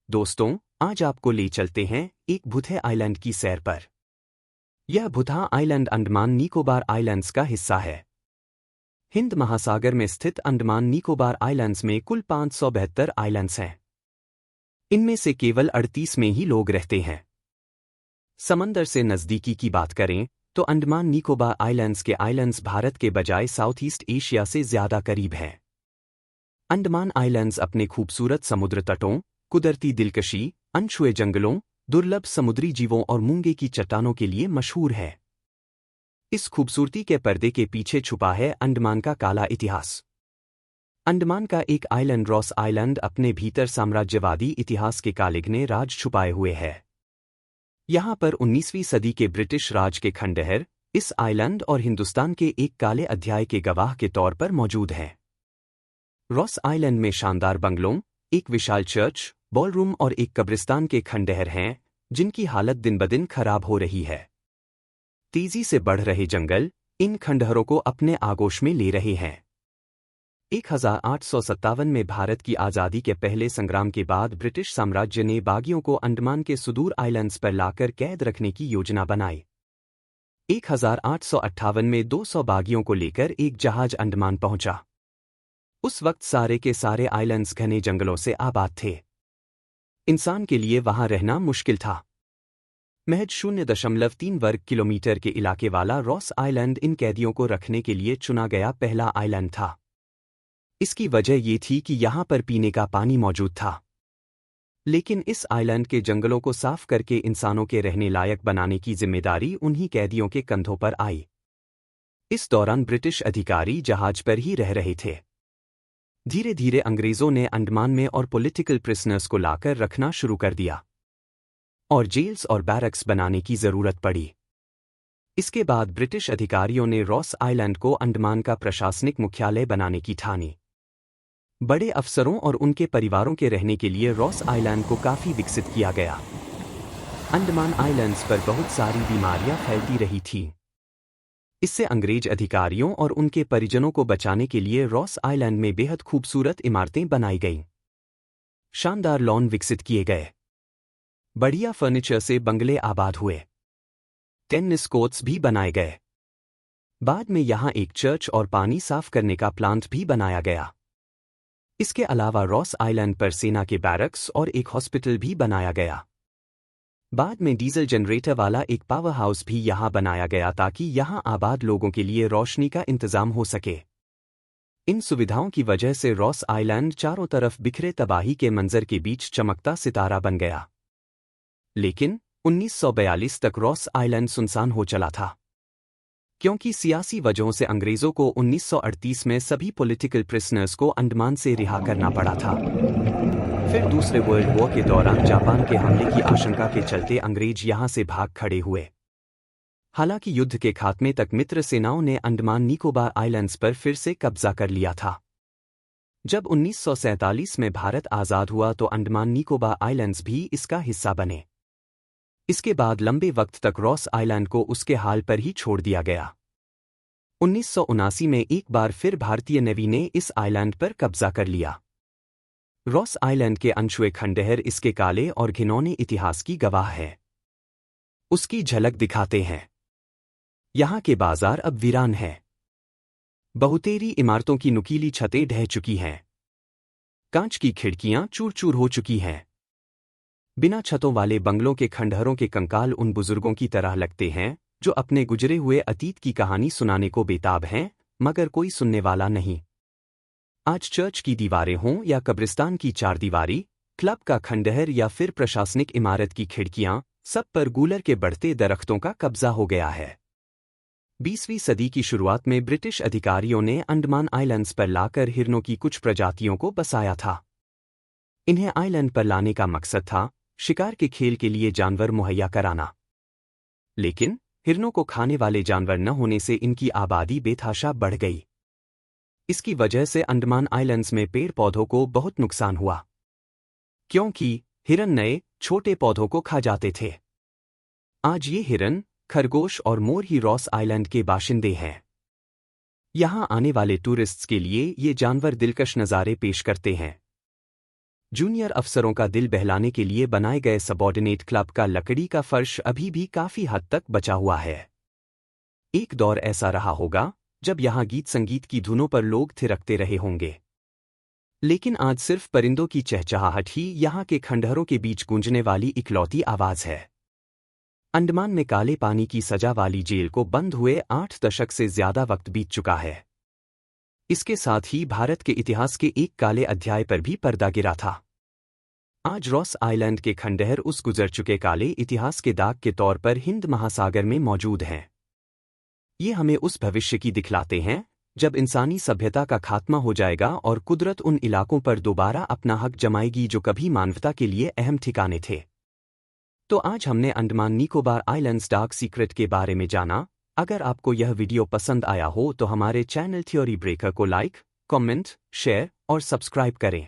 दोस्तों, आज आपको ले चलते हैं एक भुतहे आइलैंड की सैर पर। यह भुतहा आइलैंड अंडमान निकोबार आइलैंड्स का हिस्सा है। हिंद महासागर में स्थित अंडमान निकोबार आइलैंड्स में कुल 572 आइलैंड्स हैं। इनमें से केवल 38 में ही लोग रहते हैं। समंदर से नज़दीकी की बात करें तो अंडमान निकोबार आइलैंड्स के आइलैंड्स भारत के बजाय साउथ ईस्ट एशिया से ज़्यादा करीब हैं। अंडमान आइलैंड्स अपने खूबसूरत समुद्र तटों, कुदरती दिलकशी, अनछुए जंगलों, दुर्लभ समुद्री जीवों और मूंगे की चट्टानों के लिए मशहूर है। इस खूबसूरती के पर्दे के पीछे छुपा है अंडमान का काला इतिहास। अंडमान का एक आइलैंड रॉस आइलैंड अपने भीतर साम्राज्यवादी इतिहास के काले घने राज छुपाए हुए है। यहाँ पर 19वीं सदी के ब्रिटिश राज के खंडहर इस आइलैंड और हिंदुस्तान के एक काले अध्याय के गवाह के तौर पर मौजूद हैं। रॉस आइलैंड में शानदार बंगलों, एक विशाल चर्च, बॉलरूम और एक कब्रिस्तान के खंडहर हैं, जिनकी हालत दिन-ब-दिन खराब हो रही है। तेजी से बढ़ रहे जंगल इन खंडहरों को अपने आगोश में ले रहे हैं। 1857 में भारत की आज़ादी के पहले संग्राम के बाद ब्रिटिश साम्राज्य ने बागियों को अंडमान के सुदूर आइलैंड्स पर लाकर कैद रखने की योजना बनाई। 1858 में 200 बागियों को लेकर एक जहाज अंडमान पहुंचा। उस वक्त सारे के सारे आइलैंड्स घने जंगलों से आबाद थे। इंसान के लिए वहां रहना मुश्किल था। महज 0.3 वर्ग किलोमीटर के इलाके वाला रॉस आइलैंड इन कैदियों को रखने के लिए चुना गया पहला आइलैंड था। इसकी वजह ये थी कि यहाँ पर पीने का पानी मौजूद था। लेकिन इस आइलैंड के जंगलों को साफ करके इंसानों के रहने लायक बनाने की जिम्मेदारी उन्हीं कैदियों के कंधों पर आई। इस दौरान ब्रिटिश अधिकारी जहाज पर ही रह रहे थे। धीरे धीरे अंग्रेजों ने अंडमान में और पॉलिटिकल प्रिजनर्स को लाकर रखना शुरू कर दिया और जेल्स और बैरक्स बनाने की जरूरत पड़ी। इसके बाद ब्रिटिश अधिकारियों ने रॉस आइलैंड को अंडमान का प्रशासनिक मुख्यालय बनाने की ठानी। बड़े अफसरों और उनके परिवारों के रहने के लिए रॉस आइलैंड को काफी विकसित किया गया। अंडमान आइलैंड्स पर बहुत सारी बीमारियां फैलती रही थीं। इससे अंग्रेज अधिकारियों और उनके परिजनों को बचाने के लिए रॉस आइलैंड में बेहद खूबसूरत इमारतें बनाई गईं। शानदार लॉन विकसित किए गए। बढ़िया फर्नीचर से बंगले आबाद हुए। टेनिस कोर्ट्स भी बनाए गए। बाद में यहां एक चर्च और पानी साफ करने का प्लांट भी बनाया गया। इसके अलावा रॉस आइलैंड पर सेना के बैरक्स और एक हॉस्पिटल भी बनाया गया। बाद में डीजल जनरेटर वाला एक पावर हाउस भी यहां बनाया गया ताकि यहां आबाद लोगों के लिए रोशनी का इंतजाम हो सके। इन सुविधाओं की वजह से रॉस आइलैंड चारों तरफ बिखरे तबाही के मंजर के बीच चमकता सितारा बन गया। लेकिन 1942 तक रॉस आइलैंड सुनसान हो चला था, क्योंकि सियासी वजहों से अंग्रेजों को 1938 में सभी पॉलिटिकल प्रिजनर्स को अंडमान से रिहा करना पड़ा था। फिर दूसरे वर्ल्ड वॉर के दौरान जापान के हमले की आशंका के चलते अंग्रेज यहां से भाग खड़े हुए। हालांकि युद्ध के खात्मे तक मित्र सेनाओं ने अंडमान निकोबार आइलैंड्स पर फिर से कब्जा कर लिया था। जब 1947 में भारत आज़ाद हुआ तो अंडमान निकोबार आइलैंड्स भी इसका हिस्सा बने। इसके बाद लंबे वक्त तक रॉस आइलैंड को उसके हाल पर ही छोड़ दिया गया। 1979 में एक बार फिर भारतीय नेवी ने इस आइलैंड पर कब्जा कर लिया। रॉस आइलैंड के अनछुए खंडहर इसके काले और घिनौने इतिहास की गवाह है। उसकी झलक दिखाते हैं। यहाँ के बाजार अब वीरान हैं। बहुतेरी इमारतों की नुकीली छतें ढह चुकी हैं। कांच की खिड़कियां चूर-चूर हो चुकी हैं। बिना छतों वाले बंगलों के खंडहरों के कंकाल उन बुजुर्गों की तरह लगते हैं जो अपने गुजरे हुए अतीत की कहानी सुनाने को बेताब हैं, मगर कोई सुनने वाला नहीं। आज चर्च की दीवारें हों या कब्रिस्तान की चारदीवारी, क्लब का खंडहर या फिर प्रशासनिक इमारत की खिड़कियां, सब पर गूलर के बढ़ते दरख्तों का कब्जा हो गया है। 20वीं सदी की शुरुआत में ब्रिटिश अधिकारियों ने अंडमान आइलैंड्स पर लाकर हिरणों की कुछ प्रजातियों को बसाया था। इन्हें आइलैंड पर लाने का मकसद था शिकार के खेल के लिए जानवर मुहैया कराना। लेकिन हिरणों को खाने वाले जानवर न होने से इनकी आबादी बेतहाशा बढ़ गई। इसकी वजह से अंडमान आइलैंड्स में पेड़ पौधों को बहुत नुकसान हुआ, क्योंकि हिरन नए छोटे पौधों को खा जाते थे। आज ये हिरन, खरगोश और मोर ही रॉस आइलैंड के बाशिंदे हैं। यहाँ आने वाले टूरिस्ट्स के लिए ये जानवर दिलकश नज़ारे पेश करते हैं। जूनियर अफसरों का दिल बहलाने के लिए बनाए गए सबॉर्डिनेट क्लब का लकड़ी का फर्श अभी भी काफी हद तक बचा हुआ है। एक दौर ऐसा रहा होगा जब यहाँ गीत संगीत की धुनों पर लोग थिरकते रहे होंगे, लेकिन आज सिर्फ परिंदों की चहचहाहट ही यहाँ के खंडहरों के बीच गूंजने वाली इकलौती आवाज है। अंडमान में काले पानी की सजा वाली जेल को बंद हुए 8 दशक से ज्यादा वक्त बीत चुका है। इसके साथ ही भारत के इतिहास के एक काले अध्याय पर भी पर्दा गिरा था। आज रॉस आइलैंड के खंडहर उस गुजर चुके काले इतिहास के दाग के तौर पर हिंद महासागर में मौजूद हैं। ये हमें उस भविष्य की दिखलाते हैं जब इंसानी सभ्यता का खात्मा हो जाएगा और कुदरत उन इलाकों पर दोबारा अपना हक जमाएगी जो कभी मानवता के लिए अहम ठिकाने थे। तो आज हमने Andaman Nicobar islands dark secret के बारे में जाना। अगर आपको यह वीडियो पसंद आया हो तो हमारे चैनल थ्योरी ब्रेकर को लाइक, कमेंट, शेयर और सब्सक्राइब करें।